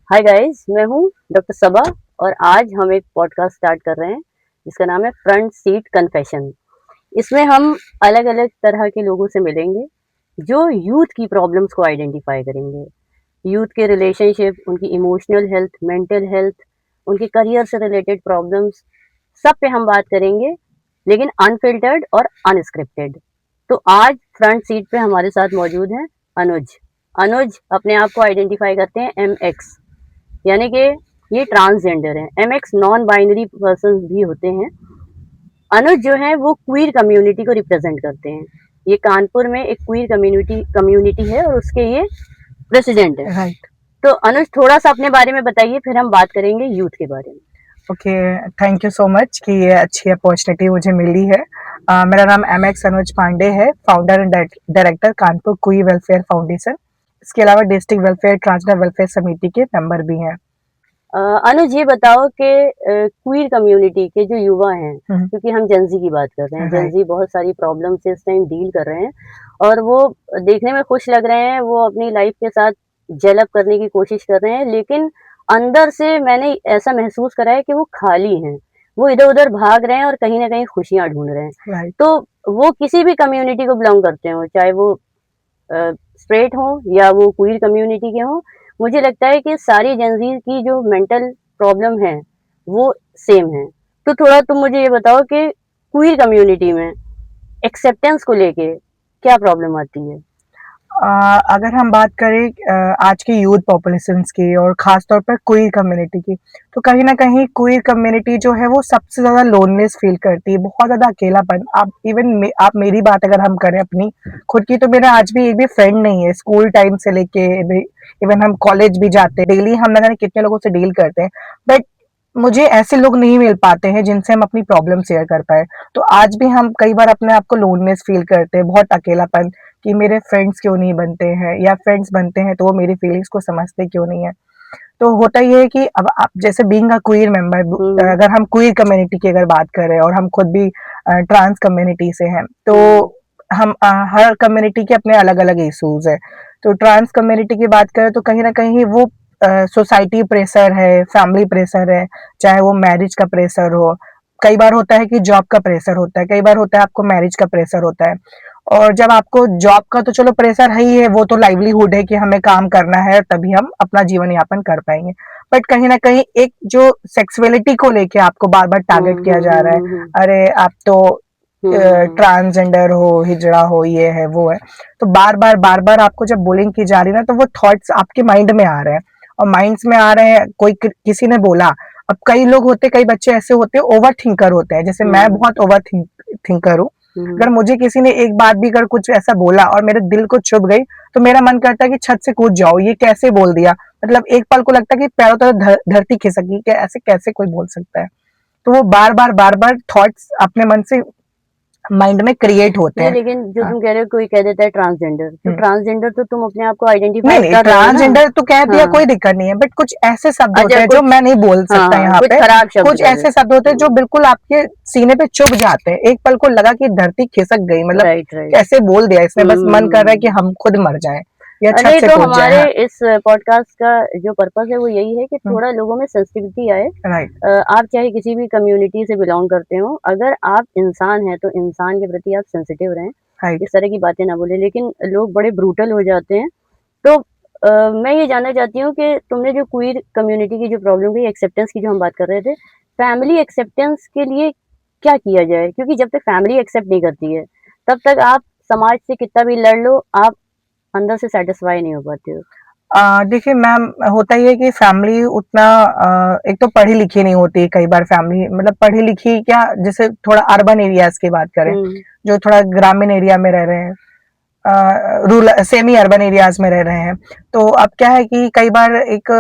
Hi guys, मैं हूँ doctor सबा और आज हम एक पॉडकास्ट स्टार्ट कर रहे हैं जिसका नाम है फ्रंट सीट कन्फेशन। इसमें हम अलग अलग तरह के लोगों से मिलेंगे जो यूथ की प्रॉब्लम्स को आइडेंटिफाई करेंगे। यूथ के रिलेशनशिप, उनकी इमोशनल हेल्थ, मेंटल हेल्थ, उनके करियर से रिलेटेड प्रॉब्लम्स, सब पे हम बात करेंगे, लेकिन अनफिल्टर्ड और अनस्क्रिप्टेड। तो आज फ्रंट सीट पे हमारे साथ मौजूद हैं अनुज। अनुज अपने आप को आइडेंटिफाई करते हैं MX, यानी कि ये ट्रांसजेंडर है। MX नॉन बाइनरी पर्सन भी होते हैं। अनुज जो है वो क्वीर कम्युनिटी को रिप्रेजेंट करते हैं। ये कानपुर में एक क्वीर कम्युनिटी कम्युनिटी है और उसके ये प्रेसिडेंट है। राइट। तो अनुज थोड़ा सा अपने बारे में बताइए, फिर हम बात करेंगे यूथ के बारे में। Okay, thank you so much कि ये अच्छी अपॉर्चुनिटी मुझे मिली है। मेरा नाम MX अनुज पांडे है, फाउंडर एंड डायरेक्टर कानपुर क्वी वेलफेयर फाउंडेशन। इसके अलावा डिस्ट्रिक्ट वेलफेयर ट्रांसजेंडर वेलफेयर समिति के मेंबर भी हैं। अनुज ये बताओ कि क्वीर कम्युनिटी के जो युवा हैं, हम्म, क्योंकि हम जेंजी की बात कर रहे हैं, राइट। जेंजी बहुत सारी प्रॉब्लम से इस टाइम डील कर रहे हैं और वो देखने में खुश लग रहे हैं, वो अपनी लाइफ के साथ जेल अप करने की कोशिश कर रहे हैं, लेकिन अंदर से मैंने ऐसा महसूस करा है कि वो खाली हैं। वो इधर उधर भाग रहे हैं और कहीं ना कहीं खुशियां ढूंढ रहे हैं। राइट। तो वो किसी भी कम्युनिटी को बिलोंग करते हो, चाहे वो स्ट्रेट हो या वो क्वीर कम्युनिटी के हो, मुझे लगता है कि सारी जेंजी की जो मेंटल प्रॉब्लम है वो सेम है। तो थोड़ा तुम मुझे ये बताओ कि क्वीर कम्युनिटी में एक्सेप्टेंस को लेके क्या प्रॉब्लम आती है। अगर हम बात करें आज की यूथ पॉपुलेशंस की और ख़ास तौर पर क्वीर कम्युनिटी की, तो कहीं न कहीं क्वीर कम्युनिटी जो है वो सबसे ज़्यादा लोनलीनेस फ़ील करती है, बहुत ज़्यादा अकेलापन। आप इवन आप मेरी बात अगर हम करें अपनी खुद की, तो मेरा आज भी एक भी फ्रेंड नहीं है। स्कूल टाइम से लेके इवन हम कॉलेज भी जाते हैं, डेली हम ना जाने कितने लोगों से डील करते हैं, बट मुझे ऐसे लोग नहीं मिल पाते हैं जिनसे हम अपनी प्रॉब्लम शेयर कर पाएँ। तो आज भी हम कई बार अपने आप को लोनलीनेस फ़ील करते हैं, बहुत अकेलापन कि मेरे फ्रेंड्स क्यों नहीं बनते हैं, या फ्रेंड्स बनते हैं तो वो मेरी फीलिंग्स को समझते क्यों नहीं है। तो होता ये है कि अब आप जैसे बीइंग अ क्वीर मेंबर, हम्म। अगर हम क्वीर कम्युनिटी की अगर बात करें और हम खुद भी ट्रांस कम्युनिटी से हैं, तो हम्म। हम हर कम्युनिटी के अपने अलग अलग इश्यूज है। तो ट्रांस कम्युनिटी की बात करें तो कहीं ना कहीं वो सोसाइटी प्रेशर है, फैमिली प्रेशर है, चाहे वो मैरिज का प्रेशर हो, कई बार होता है कि जॉब का प्रेशर होता है, कई बार होता है आपको मैरिज का प्रेशर होता है। और जब आपको जॉब का तो चलो प्रेशर है ही है, वो तो लाइवलीहुड है कि हमें काम करना है तभी हम अपना जीवन यापन कर पाएंगे। बट कहीं ना कहीं एक जो सेक्सुअलिटी को लेके आपको बार बार टारगेट किया जा रहा है, अरे आप तो हम्म। ट्रांसजेंडर हो, हिजड़ा हो, ये है वो है। तो बार बार आपको जब बुलिंग की जा रही है ना, तो वो थॉट्स आपके माइंड में आ रहे हैं, और माइंड्स में आ रहे हैं। कोई किसी ने बोला, अब कई लोग होते, कई बच्चे ऐसे होते हैं, ओवर थिंकर होते हैं, जैसे मैं हम्म। बहुत ओवर थिंकर हूँ। हम्म। अगर मुझे किसी ने एक बात भी अगर कुछ ऐसा बोला और मेरे दिल को चुभ गई, तो मेरा मन करता है कि छत से कूद जाओ, ये कैसे बोल दिया। मतलब एक पल को लगता है कि पैरों तले धरती खिसकी कि ऐसे कैसे कोई बोल सकता है। तो वो बार बार थॉट्स अपने मन से माइंड में क्रिएट होते नहीं, हैं। लेकिन जो हाँ। तुम कह रहे हो कोई कह देता है ट्रांसजेंडर, तो हम्म। ट्रांसजेंडर तो तुम अपने आप को नहीं आइडेंटिफाई नहीं, कर रहे हो ना। ट्रांसजेंडर तो कह दिया, हाँ। कोई दिक्कत नहीं है, बट कुछ ऐसे शब्द होते अच्छा, हैं जो कुछ। मैं नहीं बोल हाँ सकता हाँ, यहाँ कुछ पे। खराब शब्द कुछ कह ऐसे देते शब्द होते हैं जो हैं। बिल्कुल आपके सीने पे चुभ जाते हैं, एक पल को लगा कि धरती खिसक गई, मतलब राइट, राइट। कैसे बोल दिया इसने, बस मन कर रहा है कि हम्म। हम खुद मर जाएं या छत नहीं, से तो कूद जाए। हमारे हाँ। इस पॉडकास्ट का जो पर्पस है वो यही है कि थोड़ा लोगों में सेंसिटिविटी आए। राइट। आप चाहे किसी भी कम्युनिटी से बिलोंग करते हो, अगर आप इंसान हैं तो इंसान के प्रति आप सेंसिटिव रहें, राइट। इस तरह की बातें ना बोलें। लेकिन लोग बड़े ब्रूटल हो जाते हैं। तो मैं ये जानना चाहती हूँ कि तुमने जो क्वीर कम्युनिटी की जो प्रॉब्लम की एक्सेप्टेंस की जो हम बात कर रहे थे, फैमिली एक्सेप्टेंस के लिए क्या किया जाए? क्योंकि जब तक फैमिली एक्सेप्ट नहीं करती है, तब तक आप समाज से कितना भी लड़ लो, आप अंदर से सेटिस्फाई नहीं हो पाते हो। देखिए मैम, होता ही है कि फैमिली उतना एक तो पढ़ी लिखी नहीं होती कई बार फैमिली, मतलब पढ़ी लिखी क्या, जैसे थोड़ा अर्बन एरियाज की बात करें, हुँ। जो थोड़ा ग्रामीण एरिया में रह रहे हैं, रूरल सेमी अर्बन एरियाज में रह रहे हैं। तो अब क्या है कि कई बार एक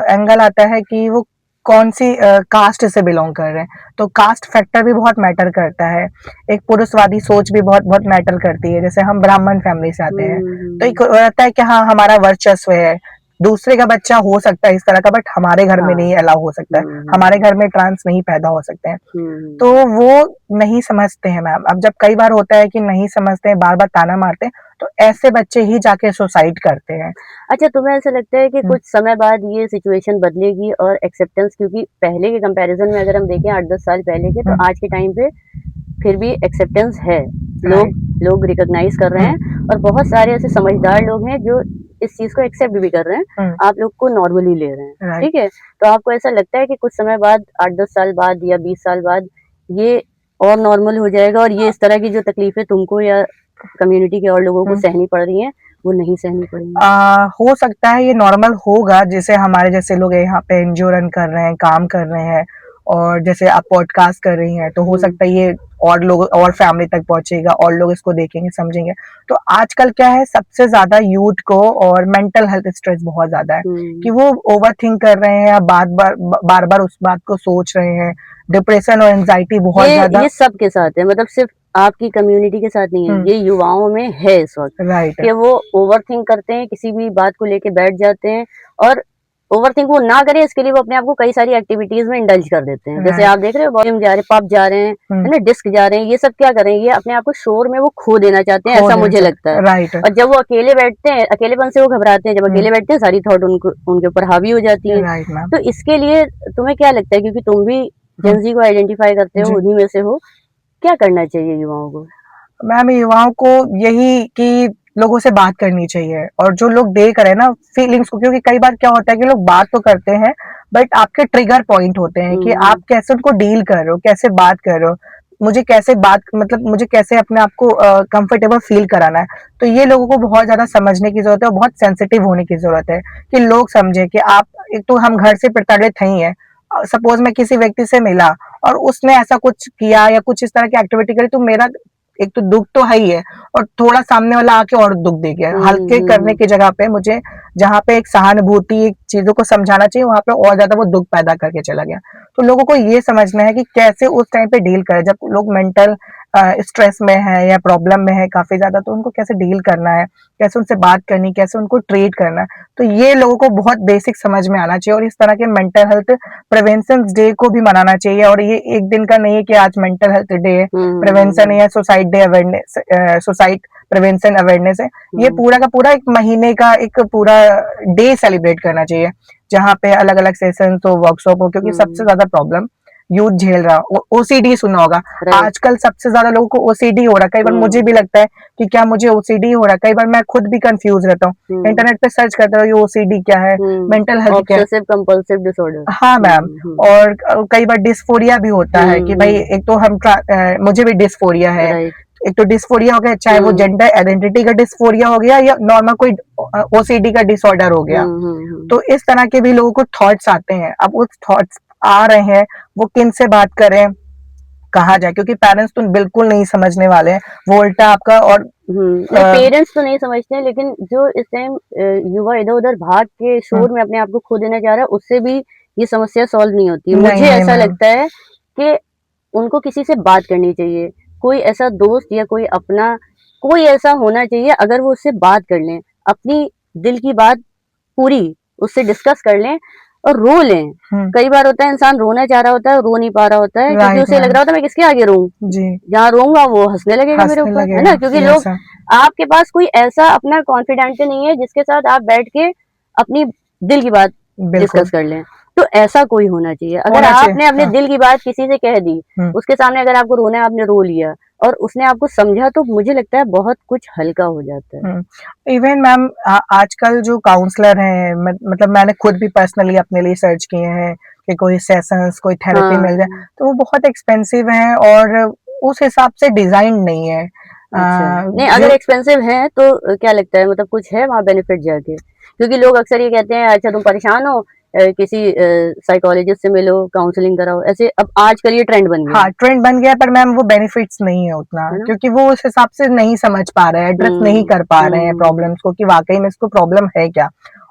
एंगल आता है कि वो कौन सी कास्ट से बिलोंग कर रहे हैं, तो कास्ट फैक्टर भी बहुत मैटर करता है। एक पुरुषवादी सोच भी बहुत बहुत मैटर करती है, जैसे हम ब्राह्मण फैमिली से आते हुँ, हैं, हुँ, हुँ, तो एक हुँ। रहता है कि हाँ हमारा वर्चस्व है, दूसरे का बच्चा हो सकता है इस तरह का, बट हमारे घर में हाँ। नहीं अलाउ हो सकता है, हमारे घर में ट्रांस नहीं पैदा हो सकते हैं। तो वो नहीं समझते हैं मैम। अब जब कई बार होता है कि नहीं समझते हैं, बार बार ताना मारते हैं, तो ऐसे बच्चे ही जाके सुसाइड करते हैं। अच्छा, तुम्हें ऐसा लगता है कि कुछ समय बाद ये सिचुएशन बदलेगी और एक्सेप्टेंस, क्योंकि पहले के कंपैरिजन में अगर हम देखें 8-10 साल पहले के, तो आज के टाइम पे फिर भी एक्सेप्टेंस है, लोग रिकॉग्नाइज कर रहे हैं और बहुत सारे ऐसे समझदार लोग हैं जो इस चीज को एक्सेप्ट भी कर रहे हैं, आप लोग को नॉर्मली ले रहे हैं, ठीक है। तो आपको ऐसा लगता है कि कुछ समय बाद 8-10 साल बाद या 20 साल बाद ये और नॉर्मल हो जाएगा और ये इस तरह की जो तकलीफें तुमको या कम्युनिटी के और लोगों को सहनी पड़ रही हैं वो नहीं सहनी पड़ेंगी? हो सकता है ये नॉर्मल होगा, जैसे हमारे जैसे लोग यहाँ पे एनजीओ रन कर रहे हैं, काम कर रहे हैं, और जैसे आप पॉडकास्ट कर रही हैं, तो हो सकता है ये और लोग और फैमिली तक पहुंचेगा और लोग इसको देखेंगे, समझेंगे। तो आजकल क्या है, सबसे ज्यादा यूथ को और मेंटल हेल्थ स्ट्रेस बहुत ज्यादा है कि वो ओवर थिंक कर रहे हैं या बार बार उस बात को सोच रहे हैं। डिप्रेशन और एंजाइटी बहुत ज्यादा, ये सबके साथ है, मतलब सिर्फ आपकी कम्युनिटी के साथ नहीं है, ये युवाओं में है इस वक्त, राइट, कि वो ओवर थिंक करते हैं, किसी भी बात को लेके बैठ जाते हैं और ओवर थिंक वो ना करें इसके लिए वो अपने आप को कई सारी एक्टिविटीज में इंडल्ज कर देते हैं। जैसे आप देख रहे हो, जिम जा रहे हैं, पब जा रहे हैं, है ना, डिस्क जा रहे हैं, ये सब क्या कर रहे हैं, ये अपने आप को शोर में वो खो देना चाहते हैं, ऐसा मुझे लगता है। राइट। और जब वो अकेले बैठते हैं, अकेलेपन से वो घबराते हैं, जब अकेले बैठते हैं सारी थॉट उनके ऊपर हावी हो जाती है। Right ma'am. तो इसके लिए तुम्हें क्या लगता है, क्योंकि तुम भी जेंजी को आइडेंटिफाई करते हो, उन्हीं में से हो, क्या करना चाहिए युवाओं को? मैम युवाओं को यही कि लोगों से बात करनी चाहिए, और जो लोग देख रहे हैं ना फीलिंग्स को, क्योंकि कई बार क्या होता है कि लोग बात तो करते हैं बट आपके ट्रिगर पॉइंट होते हैं कि आप कैसे उनको डील कर रहे हो, कैसे बात कर रहे हो, मुझे कैसे बात, मतलब मुझे कैसे अपने आप को कंफर्टेबल फील कराना है। तो ये लोगों को बहुत ज्यादा समझने की जरूरत है और बहुत सेंसिटिव होने की जरूरत है कि लोग समझे कि आप, एक तो हम घर से प्रताड़ित नहीं है, सपोज मैं किसी व्यक्ति से मिला और उसने ऐसा कुछ किया या कुछ इस तरह की एक्टिविटी करी, तो मेरा एक तो दुख तो है ही है, और थोड़ा सामने वाला आके और दुख दे गया। हल्के करने की जगह पे मुझे, जहाँ पे एक सहानुभूति, एक चीजों को समझाना चाहिए, वहां पे और ज्यादा वो दुख पैदा करके चला गया। तो लोगों को ये समझना है कि कैसे उस टाइम पे डील करें, जब लोग मेंटल स्ट्रेस में है या प्रॉब्लम में है काफी ज्यादा, तो उनको कैसे डील करना है, कैसे उनसे बात करनी, कैसे उनको ट्रीट करना है। तो ये लोगों को बहुत बेसिक समझ में आना चाहिए, और इस तरह के मेंटल हेल्थ प्रिवेंशन डे को भी मनाना चाहिए। और ये एक दिन का नहीं है कि आज मेंटल हेल्थ डे है, प्रिवेंशन है, suicide day awareness, suicide prevention awareness है, ये पूरा का पूरा एक महीने का एक पूरा डे सेलिब्रेट करना चाहिए, जहाँ पे अलग अलग सेशन हो, वर्कशॉप हो, क्योंकि सबसे ज्यादा प्रॉब्लम यूथ झेल रहा। ओसीडी सुना होगा, आजकल सबसे ज्यादा लोगों को ओसीडी हो रहा है। कई बार मुझे भी लगता है कि क्या मुझे ओसीडी हो रहा है, कई बार मैं खुद भी कंफ्यूज रहता हूँ, इंटरनेट पे सर्च करता हूँ ये ओसीडी क्या है, मेंटल हेल्थ क्या है। Obsessive compulsive disorder. हाँ मैम, और कई बार डिस्फोरिया भी होता है कि भाई एक तो हम मुझे भी डिस्फोरिया है, एक तो डिस्फोरिया हो गया, चाहे वो जेंडर आइडेंटिटी का डिस्फोरिया हो गया या नॉर्मल कोई ओसीडी का डिसऑर्डर हो गया। तो इस तरह के भी लोगों को थॉट्स आते हैं। अब उस थॉट्स आ रहे हैं, वो किन से बात करें, कहा जाए, क्योंकि पेरेंट्स तो बिल्कुल नहीं समझने वाले हैं, वो उल्टा आपका। और पेरेंट्स तो नहीं समझते हैं, लेकिन जो इस टाइम युवा इधर उधर भाग के शोर में अपने आप को खो देना चाह रहा है, उससे भी ये समस्या सॉल्व नहीं होती। मुझे ऐसा लगता है कि उनको किसी से बात करनी चाहिए, कोई ऐसा दोस्त या कोई अपना कोई ऐसा होना चाहिए, अगर वो उससे बात कर लें, अपनी दिल की बात पूरी उससे डिस्कस कर लें और रो लें। कई बार होता है इंसान रोना चाह रहा होता है, रो नहीं पा रहा होता है, क्योंकि उसे लग रहा होता है मैं किसके आगे रोऊं, जहाँ रोऊंगा वो हंसने लगेगा मेरे ऊपर, है ना, क्योंकि लोग, आपके पास कोई ऐसा अपना कॉन्फिडेंट नहीं है जिसके साथ आप बैठ के अपनी दिल की बात डिस्कस कर लें। तो ऐसा कोई होना चाहिए। अगर आपने अपने दिल की बात किसी से कह दी, उसके सामने अगर आपको रोना है, आपने रो लिया और उसने आपको समझा, तो मुझे लगता है बहुत कुछ हल्का हो जाता है। इवन मैम आजकल जो काउंसलर हैं, मतलब मैंने खुद भी पर्सनली अपने लिए सर्च किए हैं कि कोई सेशंस, कोई थेरेपी मिल जाए, तो वो बहुत एक्सपेंसिव हैं और उस हिसाब से डिजाइन नहीं है। नहीं, अगर एक्सपेंसिव है तो क्या लगता है, मतलब कुछ है वहाँ बेनिफिट जाके? क्योंकि लोग अक्सर ये कहते हैं, अच्छा तुम परेशान हो, किसी साइकोलॉजिस्ट से मिलो, काउंसलिंग कराओ, ऐसे अब आजकल ये ट्रेंड बन गया। हाँ, ट्रेंड बन गया, पर मैम वो बेनिफिट्स नहीं है उतना, क्योंकि वो उस हिसाब से नहीं समझ पा रहे हैं, एड्रेस नहीं कर पा रहे हैं प्रॉब्लम्स को कि वाकई में इसको प्रॉब्लम है क्या।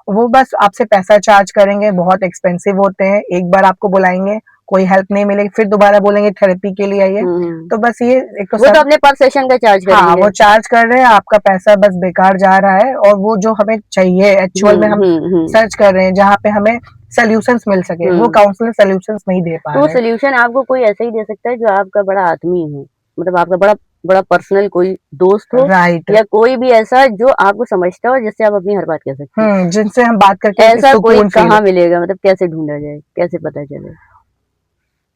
वो बस आपसे पैसा चार्ज करेंगे, बहुत एक्सपेंसिव होते हैं, एक बार आपको बुलाएंगे, कोई हेल्प नहीं मिलेगी फिर दोबारा बोलेंगे थेरेपी के लिए आइए। तो बस ये एक तो वो तो अपने पर सेशन का चार्ज हाँ करेंगे। वो चार्ज कर रहे हैं, आपका पैसा बस बेकार जा रहा है। और वो जो हमें चाहिए एक्चुअल में हम सर्च कर रहे हैं जहाँ पे हमें सोल्यूशंस मिल सके, वो काउंसलर सोल्यूशंस नहीं दे पा तो रहे। सोल्यूशन आपको कोई ऐसा ही दे सकता है जो आपका बड़ा आत्मीय हो, मतलब आपका बड़ा बड़ा पर्सनल कोई दोस्त हो, राइट, या कोई भी ऐसा जो आपको समझता हो, जिससे आप अपनी हर बात कह सकते हैं। जिनसे हम बात करके ऐसा कोई सुकून फील। कहाँ मिलेगा, मतलब कैसे ढूंढा जाए, कैसे पता चले?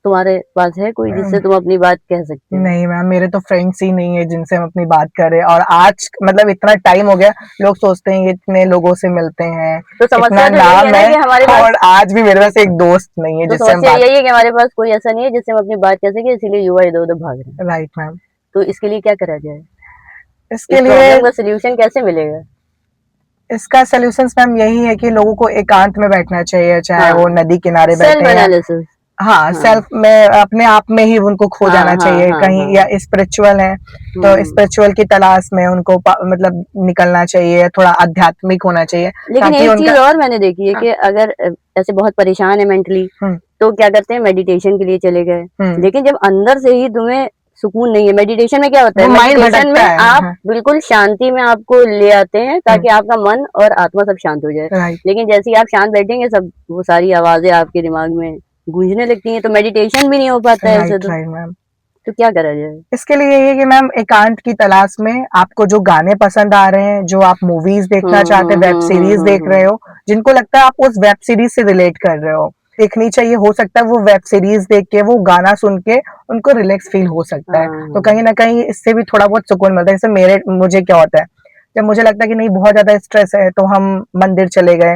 तुम्हारे पास है कोई जिससे तुम अपनी बात कह सकते हो? नहीं मैम, मेरे तो फ्रेंड्स ही नहीं है जिनसे हम अपनी बात करें। और आज मतलब इतना टाइम हो गया, लोग सोचते हैं इतने लोगों से मिलते हैं, तो इतना समस्या तो यही है नाम ना है, कि हमारे पास, और आज भी मेरे पास एक दोस्त नहीं है तो जिससे हम समस्या बात। यही है कि हमारे पास कोई ऐसा नहीं है जिससे हम अपनी बात कह सके, इसीलिए युवा इधर उधर भाग रहे हैं। Right ma'am. तो इसके लिए क्या करा जाए? इसके इस लिए प्रॉब्लम का सोल्यूशन कैसे मिलेगा? इसका सोल्यूशन मैम यही है कि लोगों को एकांत में बैठना चाहिए, चाहे वो नदी किनारे सेल्फ बैठे या एनालिसिस। हाँ सेल्फ में अपने आप में ही उनको खो जाना चाहिए कहीं, या स्पिरिचुअल है तो स्पिरिचुअल की तलाश में उनको मतलब निकलना चाहिए, थोड़ा आध्यात्मिक होना चाहिए। लेकिन ताकि एक उनका चीज और मैंने देखी है कि अगर ऐसे बहुत परेशान है मेंटली, तो क्या करते हैं, मेडिटेशन के लिए चले गए। लेकिन जब अंदर से ही तुम्हें सुकून नहीं है, मेडिटेशन में क्या होता है, मेडिटेशन में आप बिल्कुल शांति में आपको ले आते हैं ताकि आपका मन और आत्मा सब शांत हो जाए। लेकिन जैसे ही आप शांत बैठेंगे, सब वो सारी आवाजें आपके दिमाग में गूंजने लगती हैं, तो मेडिटेशन भी नहीं हो पाता है ऐसे। तो क्या करा जाए? इसके लिए यही है कि मैम एकांत की तलाश में आपको जो गाने पसंद आ रहे हैं, जो आप मूवीज देखना चाहते हैं, वेब सीरीज देख रहे हो, जिनको लगता है आप उस वेब सीरीज से रिलेट कर रहे हो, देखनी चाहिए। हो सकता है वो वेब सीरीज देख के, वो गाना सुन के उनको रिलैक्स फील हो सकता है। तो कहीं ना कहीं इससे भी थोड़ा बहुत सुकून मिलता है। जैसे मुझे क्या होता है, जब मुझे लगता है कि नहीं बहुत ज्यादा स्ट्रेस है, तो हम मंदिर चले गए।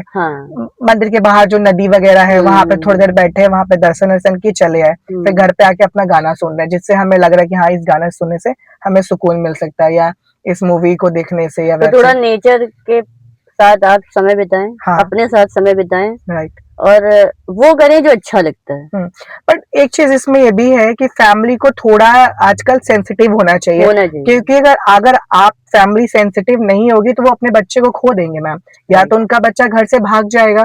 मंदिर के बाहर जो नदी वगैरह है वहां पे थोड़ी देर बैठे, वहां पे दर्शन वर्शन किए, चले आए। फिर घर पे आके अपना गाना सुन रहे हैं, जिससे हमें लग रहा है कि हाँ इस गाना सुनने से हमें सुकून मिल सकता है, या इस मूवी को देखने से, या तो थोड़ा नेचर के साथ आप समय बिताएं, अपने साथ समय बिताएं, राइट, और वो करें जो अच्छा लगता है। बट एक चीज इसमें ये भी है कि फैमिली को थोड़ा आजकल सेंसिटिव होना चाहिए, क्योंकि अगर आप फैमिली सेंसिटिव नहीं होगी तो वो अपने बच्चे को खो देंगे मैम। या तो उनका बच्चा घर से भाग जाएगा,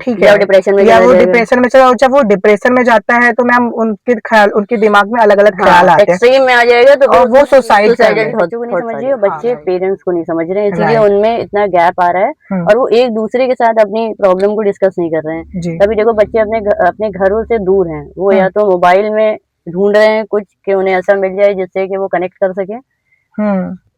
ठीक है, या डिप्रेशन में, या वो डिप्रेशन में चला, जब वो डिप्रेशन में जाता है तो मैम उनके दिमाग में अलग अलग ख्याल आते हैं, एक्सट्रीम में आ जाएगा, तो और वो सुसाइड बच्चों को नहीं समझ रही है, बच्चे पेरेंट्स को नहीं समझ रहे हैं, इसीलिए उनमें इतना गैप आ रहा है, और वो एक दूसरे के साथ अपनी प्रॉब्लम को डिस्कस नहीं कर रहे हैं। तभी देखो बच्चे अपने घरों से दूर हैं, वो या तो मोबाइल में ढूंढ रहे हैं कुछ कि उन्हें ऐसा मिल जाए जिससे कि वो कनेक्ट कर सके।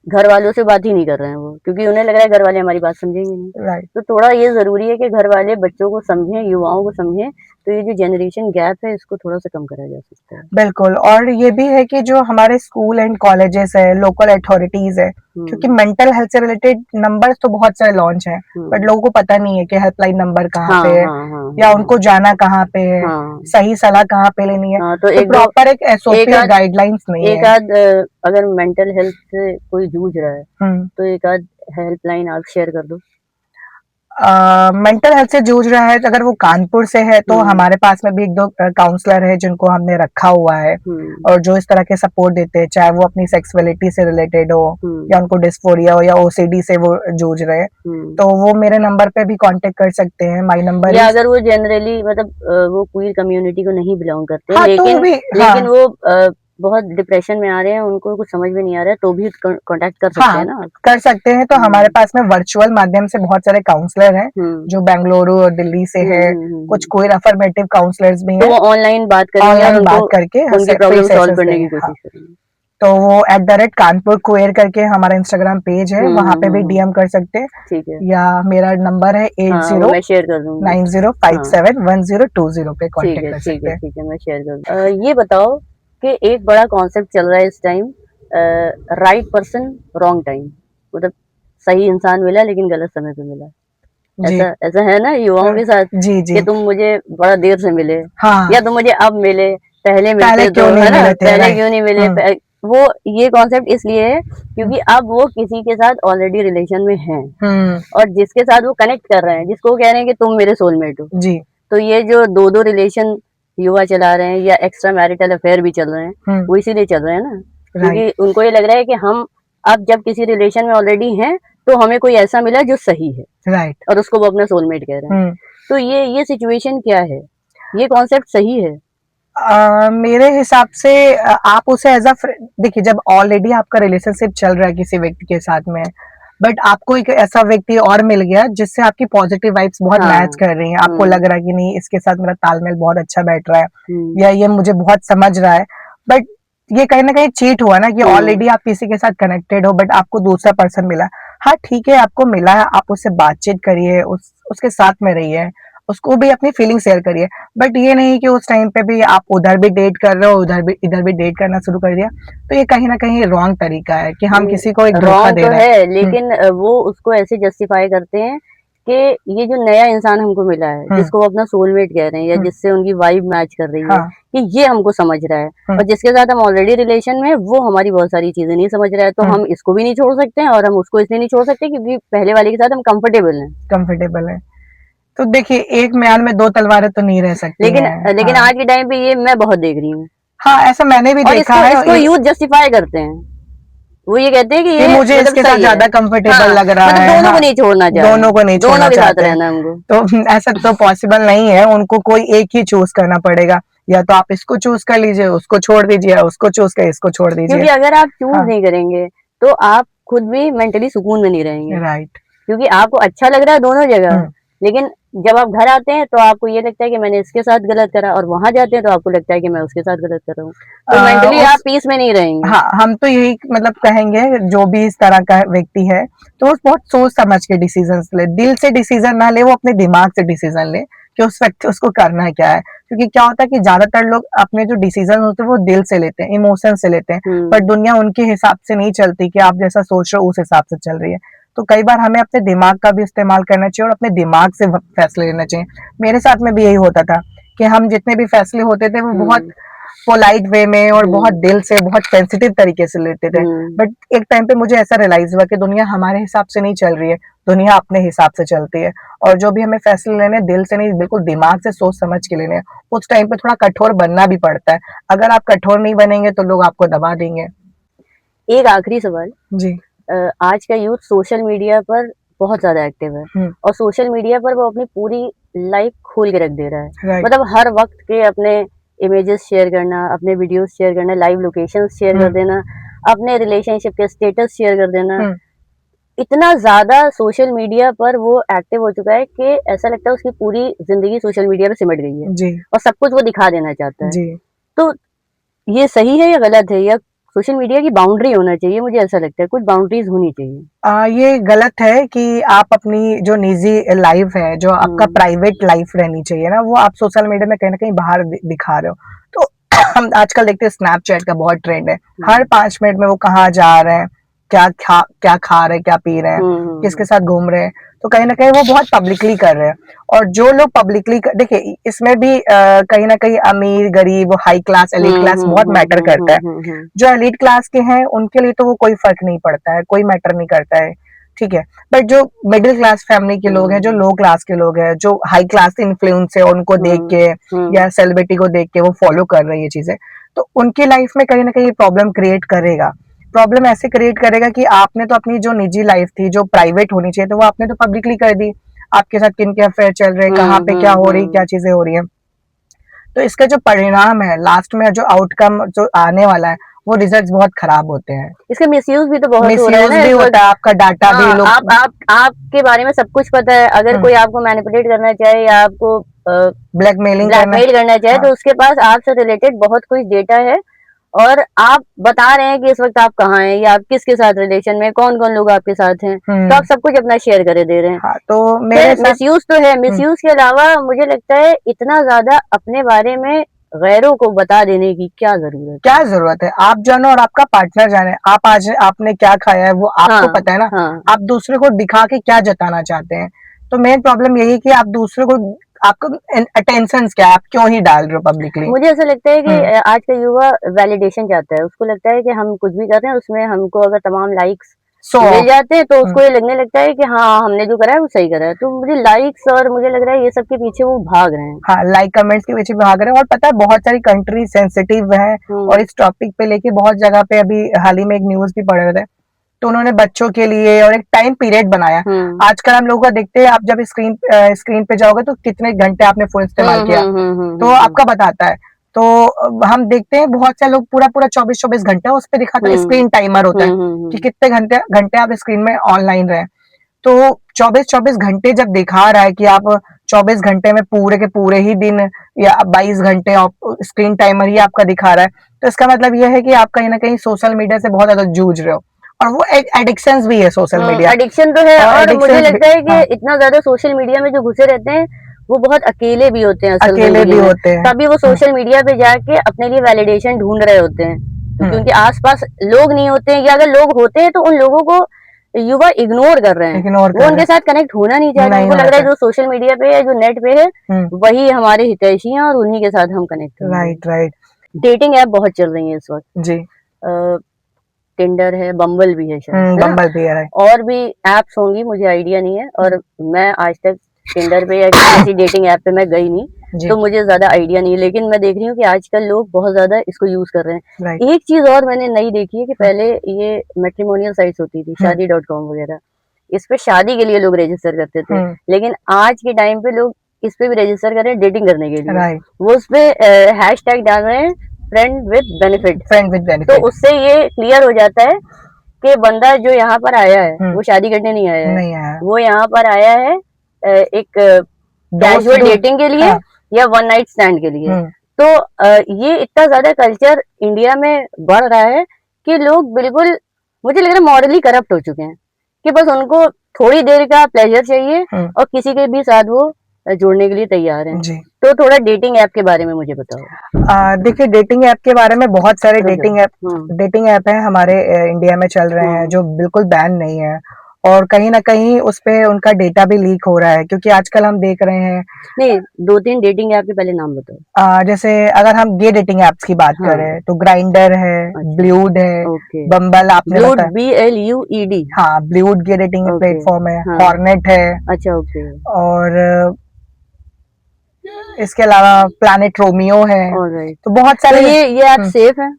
घर वालों से बात ही नहीं कर रहे हैं वो, क्योंकि उन्हें लग रहा है घर वाले हमारी बात समझेंगे नहीं। तो थोड़ा ये जरूरी है कि घर वाले बच्चों को समझें, युवाओं को समझें, तो ये जो जनरेशन गैप है इसको थोड़ा सा कम करा जा सकता है। बिल्कुल। और ये भी है कि जो हमारे स्कूल एंड कॉलेजेस है, लोकल अथॉरिटीज है, क्योंकि मेंटल हेल्थ से रिलेटेड नंबर्स तो बहुत सारे लॉन्च हैं, बट लोगों को पता नहीं है कि हेल्पलाइन नंबर कहाँ पे है, या उनको जाना कहाँ पे है, सही सलाह कहाँ पे लेनी है। तो प्रॉपर एक एसओपी और गाइडलाइंस नहीं है। एक आध अगर मेंटल हेल्थ से कोई जूझ रहा है तो एक आध हेल्पलाइन आप शेयर कर दो। मेंटल हेल्थ से जूझ रहा है, अगर वो कानपुर से है तो हमारे पास में भी एक दो काउंसलर है जिनको हमने रखा हुआ है, और जो इस तरह के सपोर्ट देते हैं, चाहे वो अपनी सेक्सुअलिटी से रिलेटेड हो, या उनको डिस्फोरिया हो, या ओसीडी से वो जूझ रहे हैं, तो वो मेरे नंबर पे भी कांटेक्ट कर सकते हैं। माय नंबर, या अगर वो जनरली मतलब वो क्वीर कम्युनिटी को नहीं बिलोंग करते, लेकिन लेकिन वो बहुत डिप्रेशन में आ रहे हैं, उनको कुछ समझ में नहीं आ रहा है, तो भी कांटेक्ट कर सकते हैं ना, कर सकते हैं। तो हमारे पास में वर्चुअल माध्यम से बहुत सारे काउंसलर हैं जो बेंगलुरु और दिल्ली से है, कुछ क्वीर अफर्मेटिव काउंसलर्स भी हैं, तो वो ऑनलाइन बात करके उनकी प्रॉब्लम सॉल्व करने की कोशिश करेंगे। तो वो @कानपुर क्वेर करके हमारा इंस्टाग्राम पेज है, वहाँ पे भी डीएम कर सकते हैं। ठीक है, या मेरा नंबर है 8090571020 पे कांटेक्ट कर सकते हैं। ठीक है, मैं शेयर कर दूँ। ये बताओ कि एक बड़ा कॉन्सेप्ट चल रहा है इस time, right person wrong time, मतलब सही इंसान मिला लेकिन गलत समय पे मिला, ऐसा है ना युवाओं के साथ, कि तुम मुझे बड़ा देर से मिले, या तुम मुझे अब मिले, पहले मिलते तो है ना, पहले क्यों नहीं मिले। वो ये कॉन्सेप्ट इसलिए है क्योंकि अब वो किसी के साथ ऑलरेडी रिलेशन में हैं, और जिसके साथ वो कनेक्ट कर रहे हैं, जिसको कह रहे हैं कि तुम मेरे सोलमेट हो जी, तो ये जो दो रिलेशन युवा चला रहे हैं, या एक्स्ट्रा मैरिटल अफेयर भी चल रहे हैं, वो इसीलिए चल रहे हैं ना, क्योंकि उनको ये लग रहा है कि हम अब जब किसी रिलेशन में ऑलरेडी हैं तो हमें कोई ऐसा मिला जो सही है, राइट, और उसको वो अपना सोलमेट कह रहे हैं। तो ये सिचुएशन क्या है, ये कॉन्सेप्ट सही है? मेरे हिसाब से आप उसे एज अ देखिए, जब ऑलरेडी आपका रिलेशनशिप चल रहा है किसी व्यक्ति के साथ में, बट आपको एक ऐसा व्यक्ति और मिल गया जिससे आपकी पॉजिटिव वाइब्स बहुत हाँ। मैच कर रही हैं, आपको लग रहा है कि नहीं इसके साथ मेरा तालमेल बहुत अच्छा बैठ रहा है या ये मुझे बहुत समझ रहा है, बट ये कहीं ना कहीं चीट हुआ ना कि ऑलरेडी आप किसी के साथ कनेक्टेड हो बट आपको दूसरा पर्सन मिला। हाँ ठीक है, आपको मिला है, आप उससे बातचीत करिए, उसके साथ में रहिए, उसको भी अपनी फीलिंग शेयर करिए, बट ये नहीं कि उस टाइम पे भी आप उधर भी डेट कर रहे हो, इधर भी डेट करना शुरू कर दिया, तो ये कहीं ना कहीं रॉन्ग तरीका है कि हम किसी को एक धोखा रॉन्ग दे तो रहे हैं। है, लेकिन वो उसको ऐसे जस्टिफाई करते हैं कि ये जो नया इंसान हमको मिला है, जिसको वो अपना सोलमेट कह रहे हैं या जिससे उनकी वाइब मैच कर रही है, हाँ। कि ये हमको समझ रहा है और जिसके साथ हम ऑलरेडी रिलेशन में, वो हमारी बहुत सारी चीजें नहीं समझ रहा है, तो हम इसको भी नहीं छोड़ सकते हैं और हम उसको इसलिए नहीं छोड़ सकते क्योंकि पहले वाले के साथ हम कंफर्टेबल है। तो देखिए, एक म्यान में दो तलवारें तो नहीं रह सकती लेकिन हैं। लेकिन हाँ। आज के टाइम पे ये मैं बहुत देख रही हूँ हाँ, ऐसा मैंने भी और देखा इसको है। इसको यूथ जस्टिफाई करते हैं। वो ये कहते हैं कि ये मुझे मतलब इसके साथ सही है। ज्यादा कंफर्टेबल लग रहा मतलब है। दोनों को हाँ, नहीं छोड़ना चाह दोनों को नहीं छोड़ना दोनों के साथ चाहते हैं। रहना है हमको। तो ऐसा तो पॉसिबल नहीं है, उनको कोई एक ही चूज करना पड़ेगा, या तो आप इसको चूज कर लीजिए, उसको छोड़ दीजिए, या उसको चूज कर इसको छोड़ दीजिए। क्योंकि अगर आप चूज हाँ। नहीं करेंगे तो आप खुद भी मेंटली सुकून में नहीं रहेंगे, राइट। क्योंकि आपको अच्छा लग रहा है दोनों जगह, लेकिन जब आप घर आते हैं तो आपको ये लगता है कि मैंने इसके साथ गलत करा, और वहां जाते हैं तो आपको लगता है कि मैं उसके साथ गलत कर रहा हूँ, तो मेंटली आप पीस में नहीं रहेंगे। हाँ, हम तो यही मतलब कहेंगे, जो भी इस तरह का व्यक्ति है तो वो बहुत सोच समझ के डिसीजन ले, दिल से डिसीजन ना ले, वो अपने दिमाग से डिसीजन ले कि उस व्यक्ति उसको करना क्या है। क्योंकि क्या होता है कि ज्यादातर लोग अपने जो डिसीजन होते हैं वो दिल से लेते हैं, इमोशन से लेते हैं, पर दुनिया उनके हिसाब से नहीं चलती कि आप जैसा सोच रहे हो उस हिसाब से चल रही है। तो कई बार हमें अपने दिमाग का भी इस्तेमाल करना चाहिए और अपने दिमाग से फैसले लेना चाहिए। मेरे साथ में भी यही होता था कि हम जितने भी फैसले होते थे वो बहुत पोलाइट वे में और बहुत दिल से, बहुत सेंसिटिव तरीके से लेते थे, बट एक टाइम पे मुझे ऐसा रियलाइज हुआ कि दुनिया हमारे हिसाब से नहीं चल रही है, दुनिया अपने हिसाब से चलती है, और जो भी हमें फैसले लेने दिल से नहीं, बिल्कुल दिमाग से सोच समझ के लेने हैं। उस टाइम पे थोड़ा कठोर बनना भी पड़ता है, अगर आप कठोर नहीं बनेंगे तो लोग आपको दबा देंगे। एक आखिरी सवाल जी। आज का यूथ सोशल मीडिया पर बहुत ज्यादा एक्टिव है और सोशल मीडिया पर वो अपनी पूरी लाइफ खोल के रख दे रहा है, मतलब हर वक्त के अपने इमेजेस शेयर करना, अपने वीडियोस शेयर करना, लाइव लोकेशंस शेयर कर देना, अपने रिलेशनशिप के स्टेटस शेयर कर देना, इतना ज्यादा सोशल मीडिया पर वो एक्टिव हो चुका है कि ऐसा लगता है उसकी पूरी जिंदगी सोशल मीडिया पे सिमट गई है जी। और सब कुछ वो दिखा देना चाहता है। जी। तो ये सही है या गलत है, या सोशल मीडिया की बाउंड्री होना चाहिए? मुझे ऐसा लगता है कुछ बाउंड्रीज होनी चाहिए। ये गलत है कि आप अपनी जो निजी लाइफ है, जो आपका प्राइवेट लाइफ रहनी चाहिए ना, वो आप सोशल मीडिया में कहीं ना कहीं बाहर दिखा रहे हो। तो हम आजकल देखते हैं स्नैपचैट का बहुत ट्रेंड है, हर 5 मिनट में वो कहाँ जा रहे हैं, क्या खा रहे हैं, क्या पी रहे हैं, किसके साथ घूम रहे हैं, तो कहीं ना कहीं वो बहुत पब्लिकली कर रहे हैं। और जो लोग पब्लिकली देखिए, इसमें भी कहीं ना कहीं अमीर गरीब हाई क्लास एलिट क्लास बहुत मैटर करता है। जो एलिट क्लास के हैं उनके लिए तो वो कोई फर्क नहीं पड़ता है, कोई मैटर नहीं करता है, ठीक है, बट जो मिडिल क्लास फैमिली के लोग हैं, जो लो क्लास के लोग हैं, जो हाई क्लास इन्फ्लुएंस है, उनको देख के या सेलिब्रिटी को देख के वो फॉलो कर रहे हैं ये चीजें, तो उनकी लाइफ में कहीं ना कहीं प्रॉब्लम क्रिएट करेगा। प्रॉब्लम ऐसे क्रिएट करेगा कि आपने तो अपनी जो निजी लाइफ थी, जो प्राइवेट होनी चाहिए, तो वो आपने तो पब्लिकली कर दी, आपके साथ किन के अफेयर चल रहे हैं, कहाँ पे क्या हो रही, क्या चीजें हो रही है। तो इसका जो परिणाम है, लास्ट में जो आउटकम जो आने वाला है, वो रिजल्ट्स बहुत खराब होते हैं। इसका मिसयूज भी तो बहुत हो रहा है मिसयूज भी होता है, आपका डाटा भी लोग आपके बारे में सब कुछ पता है, अगर कोई आपको मैनिपुलेट करना चाहे या आपको ब्लैकमेल करना चाहे, तो उसके पास आपसे रिलेटेड बहुत कुछ डेटा है और आप बता रहे हैं कि इस वक्त आप कहाँ हैं या आप किसके साथ रिलेशन में, कौन कौन लोग आपके साथ हैं, तो आप सब कुछ अपना शेयर करे दे रहे हैं। हाँ, तो मेरे मिसयूज तो है, मिसयूज के अलावा मुझे लगता है इतना ज्यादा अपने बारे में गैरों को बता देने की क्या जरूरत है? आप जानो और आपका पार्टनर जाने, आप आज आपने क्या खाया है वो आपको पता है ना। आप दूसरे को दिखा के क्या जताना चाहते हैं? तो मेन प्रॉब्लम यही कि आप दूसरे को, आपको अटेंशन क्या है, आप क्यों ही डाल रहे हो पब्लिकली? मुझे ऐसा लगता है कि आज का युवा वैलिडेशन चाहता है, उसको लगता है कि हम कुछ भी कर रहे हैं उसमें हमको अगर तमाम लाइक्स मिल जाते हैं तो उसको ये लगने लगता है कि हाँ हमने जो करा है वो सही करा है। तो मुझे लाइक्स और मुझे लग रहा है ये सब के पीछे वो भाग रहे हैं। हाँ, लाइक कमेंट्स के पीछे भाग रहे हैं, और पता है बहुत सारी कंट्री सेंसिटिव है और इस टॉपिक पे लेके बहुत जगह पे अभी हाल ही में एक न्यूज भी पढ़ रहे थे, तो उन्होंने बच्चों के लिए और एक टाइम पीरियड बनाया। आजकल हम लोगों को देखते हैं, आप जब स्क्रीन पे जाओगे तो कितने घंटे आपने फोन इस्तेमाल किया, तो आपका बताता है। तो हम देखते हैं बहुत से लोग पूरा पूरा 24-24 घंटे उस पे दिखाता है, स्क्रीन टाइमर होता है कि कितने घंटे घंटे आप स्क्रीन में ऑनलाइन रहे। तो 24-24 घंटे जब दिखा रहा है कि आप 24 घंटे में पूरे के पूरे ही दिन या 22 घंटे स्क्रीन टाइमर ही आपका दिखा रहा है, तो इसका मतलब यह है कि आप कहीं ना कहीं सोशल मीडिया से बहुत ज्यादा जूझ रहे हो, और वो एक एडिक्शन भी है सोशल मीडिया। एडिक्शन तो है, और मुझे addictions लगता है कि हाँ, इतना ज्यादा सोशल मीडिया में जो घुसे रहते हैं वो बहुत अकेले भी होते हैं असल अकेले जिंदगी भी में। होते हैं। तभी वो सोशल मीडिया पे जाके अपने लिए वैलिडेशन ढूंढ रहे होते हैं, क्योंकि उनके आसपास लोग नहीं होते हैं, या अगर लोग होते हैं तो उन लोगों को युवा इग्नोर कर रहे हैं, इग्नोर वो कर उनके रहे साथ कनेक्ट होना नहीं चाहते। नहीं उनको लग होना रहा है चाहते। जो सोशल मीडिया पे है, जो नेट पे है, हम्म, वही हमारे हितैषी हैं और उन्हीं के साथ हम कनेक्ट होंगे। राइट राइट डेटिंग ऐप बहुत चल रही है इस वक्त, जी। टिंडर है, बम्बल भी है शायद, है ना? बम्बल भी है, राइट। और भी एप्स होंगी, मुझे आइडिया नहीं है, और मैं आज तक टिंडर पे या किसी डेटिंग ऐप पे मैं गई नहीं, जी, तो मुझे ज्यादा आइडिया नहीं है। लेकिन मैं देख रही हूँ कि आजकल लोग बहुत ज्यादा इसको यूज कर रहे हैं। राइट। एक चीज और मैंने नई देखी है कि पहले ये मैट्रिमोनियल साइट्स होती थी, शादी.com वगैरह, इस पे शादी के लिए लोग रजिस्टर करते थे, लेकिन आज के टाइम पे लोग इस पे भी रजिस्टर कर रहे हैं डेटिंग करने के लिए। राइट। वो उस पे हैशटैग डाल रहे हैं friend with benefit, friend with तो बेनिफिट। उससे ये क्लियर हो जाता है कि बंदा जो यहाँ पर आया है वो शादी करने नहीं आया है, नहीं आया, वो यहाँ पर आया है एक कैजुअल डेटिंग के लिए, हाँ, या वन नाइट स्टैंड के लिए। तो ये इतना ज्यादा कल्चर इंडिया में बढ़ रहा है कि लोग बिल्कुल, मुझे लग रहा है मॉरली करप्ट हो चुके हैं, कि बस उनको थोड़ी देर का प्लेजर चाहिए और किसी के भी साथ वो जुड़ने के लिए तैयार हैं। जी। तो थोड़ा डेटिंग ऐप के बारे में मुझे बताओ। देखिए, डेटिंग ऐप के बारे में बहुत सारे डेटिंग ऐप है हमारे इंडिया में चल रहे हैं जो बिल्कुल बैन नहीं है, और कहीं ना कहीं उस पे उनका डेटा भी लीक हो रहा है, क्योंकि आजकल हम देख रहे हैं। नहीं, 2-3 डेटिंग ऐप के पहले नाम बताओ। जैसे अगर हम गे डेटिंग ऐप्स की बात करें तो ग्राइंडर है, ब्लूड है, बम्बल आपने बताया, BLUED, हाँ, ब्लूड गे डेटिंग प्लेटफॉर्म है, हॉर्नेट है, अच्छा, ओके, और इसके अलावा प्लैनेट रोमियो है। ऑलराइट। तो बहुत तो सारे ये ऐप सेफ है?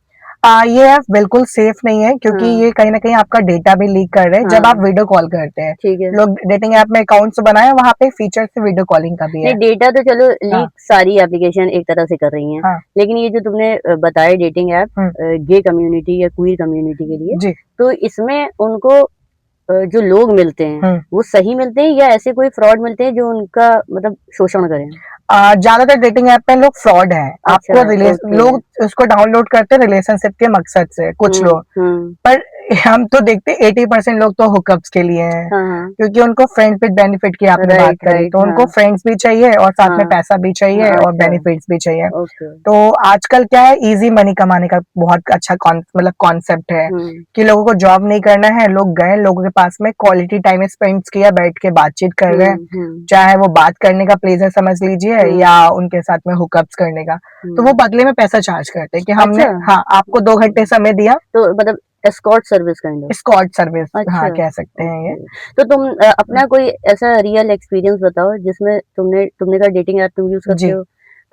ये ऐप बिल्कुल सेफ नहीं है, क्योंकि ये कहीं ना कहीं आपका डेटा भी लीक कर रहे हैं जब आप वीडियो कॉल करते हैं। ठीक है। लोग डेटिंग ऐप में अकाउंट्स बनाए, वहाँ पे फीचर से वीडियो कॉलिंग का भी है। नहीं, डेटा तो चलो लीक सारी एप्लीकेशन एक तरह से कर रही हैं, लेकिन ये जो तुमने बताया डेटिंग ऐप गे कम्युनिटी या क्वीर कम्युनिटी के लिए, तो इसमें उनको जो लोग मिलते हैं वो सही मिलते हैं, या ऐसे कोई फ्रॉड मिलते हैं जो उनका मतलब शोषण करें? ज्यादातर डेटिंग ऐप पे लोग फ्रॉड हैं। आपको लोग उसको डाउनलोड करते हैं रिलेशनशिप के मकसद से, कुछ लोग, पर हम तो देखते 80% लोग तो हुकअप्स के लिए हैं, क्योंकि उनको फ्रेंड्स विद बेनिफिट की आपने बात करी, तो उनको फ्रेंड्स भी चाहिए और साथ में पैसा भी चाहिए और बेनिफिट्स भी चाहिए। तो आजकल क्या है, इजी मनी कमाने का बहुत अच्छा मतलब कॉन्सेप्ट है कि लोगों को जॉब नहीं करना है, लोग गए, लोगों के पास में क्वालिटी टाइम स्पेंड किया, बैठ के बातचीत कर रहे हैं, चाहे वो बात करने का प्लेजर समझ लीजिए या उनके साथ में हुकअप्स करने का, तो वो बदले में पैसा चार्ज करते हैं कि हमने आपको 2 घंटे समय दिया, तो मतलब escort service kind of. Escort service, हाँ, कह सकते हैं ये। तो तुम अपना कोई ऐसा रियल एक्सपीरियंस बताओ जिसमें तुमने कहा डेटिंग ऐप तुम यूज करते हो,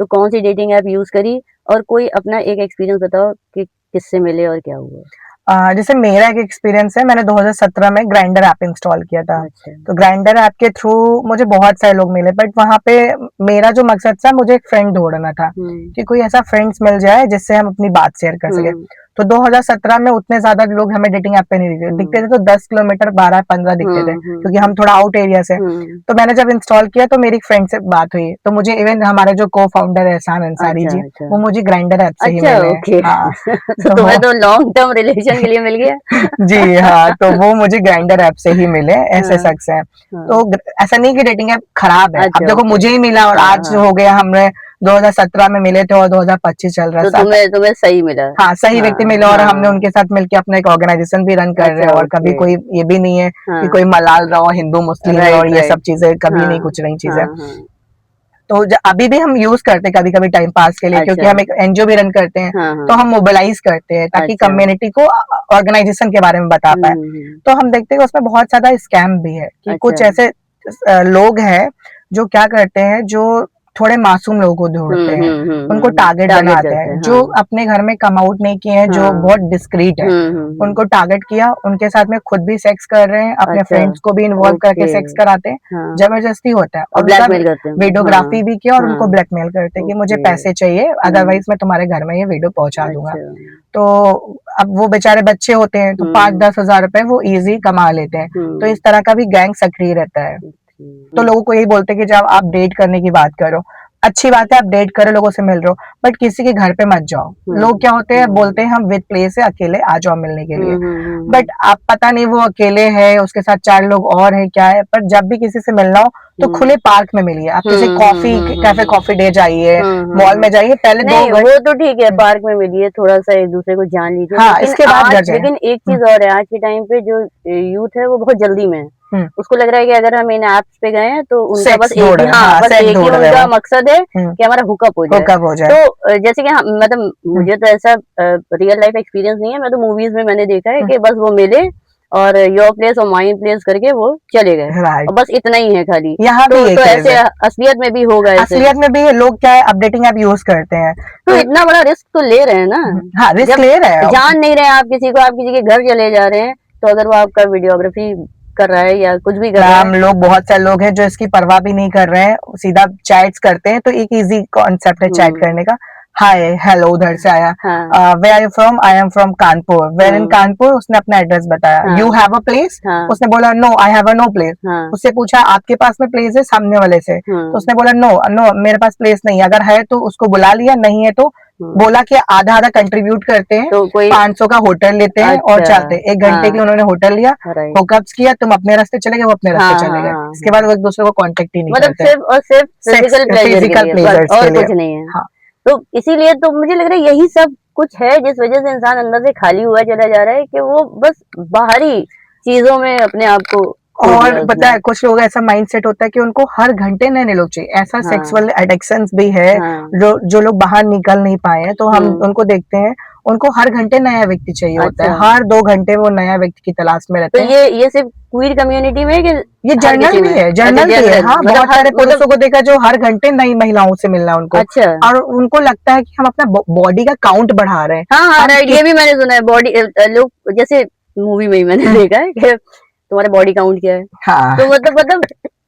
तो कौन सी डेटिंग ऐप यूज करी, और कोई अपना एक एक्सपीरियंस बताओ कि किससे मिले और क्या हुआ। जैसे मेरा एक एक्सपीरियंस है, मैंने 2017 में ग्राइंडर ऐप इंस्टॉल किया था। तो ग्राइंडर ऐप के थ्रू मुझे बहुत सारे लोग मिले, बट वहाँ पे मेरा जो मकसद था, मुझे एक फ्रेंड ढूंढना था कि कोई ऐसा फ्रेंड्स मिल जाए जिससे हम अपनी बात शेयर कर सके। तो 2017 में उतने ज्यादा लोग हमें डेटिंग ऐप पे नहीं दिखते थे, तो 10 किलोमीटर 12-15 दिखते थे, क्योंकि हम थोड़ा आउट एरिया से। तो मैंने जब इंस्टॉल किया तो मेरी फ्रेंड से बात हुई, तो मुझे इवन हमारे जो को फाउंडर है एहसान अंसारी जी, वो मुझे ग्राइंडर ऐप से ही मिले। तो तुम्हें तो लॉन्ग टर्म रिलेशन के लिए मिल गया। जी हाँ, तो वो मुझे ग्राइंडर ऐप से ही मिले, ऐसे शख्स हैं। तो ऐसा नहीं कि डेटिंग ऐप खराब है, अब देखो मुझे ही मिला, और आज हो गया, हमने 2017 में मिले थे और 2025 चल रहा है, तो तुम्हें सही मिला। हाँ, सही व्यक्ति मिले, और हमने उनके साथ मिलकर अपना एक ऑर्गेनाइजेशन भी रन कर रहे हैं, और कभी कोई ये भी नहीं है कि कोई मलाल रहा हो हिंदू मुस्लिम और ये सब चीजें, कभी नहीं, कुछ नहीं चीजें। तो अभी भी हम यूज करते हैं कभी कभी टाइम पास के लिए, क्योंकि हम एक एनजीओ भी रन करते हैं, तो हम मोबिलाइज करते हैं ताकि कम्युनिटी को ऑर्गेनाइजेशन के बारे में बता पाए। तो हम देखते हैं कि उसमें बहुत ज्यादा स्कैम भी है, कि कुछ ऐसे लोग हैं जो क्या करते हैं, जो थोड़े मासूम लोगों को ढूंढते हैं, उनको टारगेट बनाते करते हैं, हैं, जो हाँ। अपने घर में कम आउट नहीं किए हैं, जो हाँ। बहुत डिस्क्रीट है, उनको टारगेट किया, उनके साथ में खुद भी सेक्स कर रहे हैं, अपने अच्छा, फ्रेंड्स को भी इन्वॉल्व करके ओके, सेक्स कराते हैं, हाँ, जबरदस्ती होता है, और और उनका ब्लैकमेल करते हैं, वीडियोग्राफी भी किया और हाँ, उनको ब्लैकमेल करते हैं कि मुझे ओके, पैसे चाहिए, अदरवाइज मैं तुम्हारे घर में ये वीडियो पहुंचा दूंगा। अच्छा, तो अब वो बेचारे बच्चे होते हैं तो 5-10 हजार रुपए वो इजी कमा लेते हैं, तो इस तरह का भी गैंग सक्रिय रहता है। तो लोगों को यही बोलते हैं कि जब आप डेट करने की बात करो, अच्छी बात है, आप डेट करो, लोगों से मिल रहे हो, बट किसी के घर पे मत जाओ। लोग क्या होते हैं, बोलते हैं हम विद प्लेस है, अकेले आ जाओ मिलने के लिए, बट आप पता नहीं वो अकेले है, उसके साथ 4 लोग और है, क्या है, पर जब भी किसी से मिलना हो तो खुले पार्क में मिलिए, आप किसी कैफे कॉफी डे जाइए, मॉल में जाइए, पहले नहीं वो तो ठीक है, पार्क में मिलिए, थोड़ा सा एक दूसरे को जान लीजिए, हाँ, लेकिन इसके बाद घर जाए। लेकिन एक चीज और है, आज के टाइम पे जो यूथ है वो बहुत जल्दी में है, उसको लग रहा है कि अगर हम इन ऐप्स पे गए हैं तो उनका बस एक ही, हाँ, बस एक ही उनका मकसद है कि हमारा हुकअप हो जाए। तो जैसे कि मतलब मुझे तो ऐसा रियल लाइफ एक्सपीरियंस नहीं है, मैं तो मूवीज में मैंने देखा है कि बस वो मिले और योर प्लेस और माई प्लेस करके वो चले गए, और बस इतना ही है खाली। यहाँ तो भी ऐसे असलियत में भी होगा, असलियत में भी लोग क्या है, अपडेटिंग ऐप यूज करते हैं, तो इतना बड़ा रिस्क तो ले रहे हैं ना। हाँ, रिस्क ले रहे हैं, जान नहीं रहे आप किसी को, आप किसी के घर चले जा रहे हैं, तो अगर वो आपका वीडियोग्राफी कर रहा है या कुछ भी कर रहा है, हम लोग बहुत सारे लोग हैं जो इसकी परवाह भी नहीं कर रहे हैं, सीधा चैट्स करते हैं, तो एक इजी कॉन्सेप्ट है चैट करने का, हाय हेलो उधर से आया, where are you from, I am from Kanpur, where in Kanpur, उसने अपना एड्रेस बताया, यू हैव अ प्लेस, उसने बोला no I have a no place, उससे पूछा आपके पास में प्लेस है सामने वाले से, तो उसने बोला नो नो मेरे पास प्लेस नहीं, अगर है तो उसको बुला लिया, नहीं है तो बोला कि आधा आधा कंट्रीब्यूट करते हैं, तो कोई 500 का होटल लेते हैं और चलते हैं, 1 घंटे के लिए उन्होंने होटल लिया, हुकअप्स किया, तुम अपने रास्ते चले गए, वो अपने रास्ते चले गए, इसके बाद वो एक दूसरे को कांटेक्ट ही नहीं करते, सिर्फ और सिर्फ फिजिकल प्लेजर और कुछ नहीं है। तो इसीलिए तो मुझे लग रहा है यही सब कुछ है जिस वजह से इंसान अंदर से खाली हुआ चला जा रहा है, कि वो बस बाहरी चीजों में अपने आप को, और पता है कुछ लोग ऐसा माइंडसेट होता है कि उनको हर घंटे नए लोग चाहिए, ऐसा सेक्सुअल एडिक्शंस भी है, जो लोग बाहर निकल नहीं पाए हैं, तो हम उनको देखते हैं, उनको हर घंटे नया व्यक्ति चाहिए होता है, हर 2 घंटे वो नया व्यक्ति की तलाश में रहते हैं। तो ये सिर्फ क्वीर कम्युनिटी में, कि ये जनरल भी है, जनरल भी है, हाँ, बहुत सारे पुरुषों को देखा जो हर घंटे नई महिलाओं से मिलना उनको, और उनको लगता है कि हम अपना बॉडी का काउंट बढ़ा रहे हैं। हाँ, ये भी मैंने सुना है, बॉडी लोग जैसे मूवी में ही मैंने देखा है कि तुम्हारे बॉडी काउंट क्या है, हाँ, तो मतलब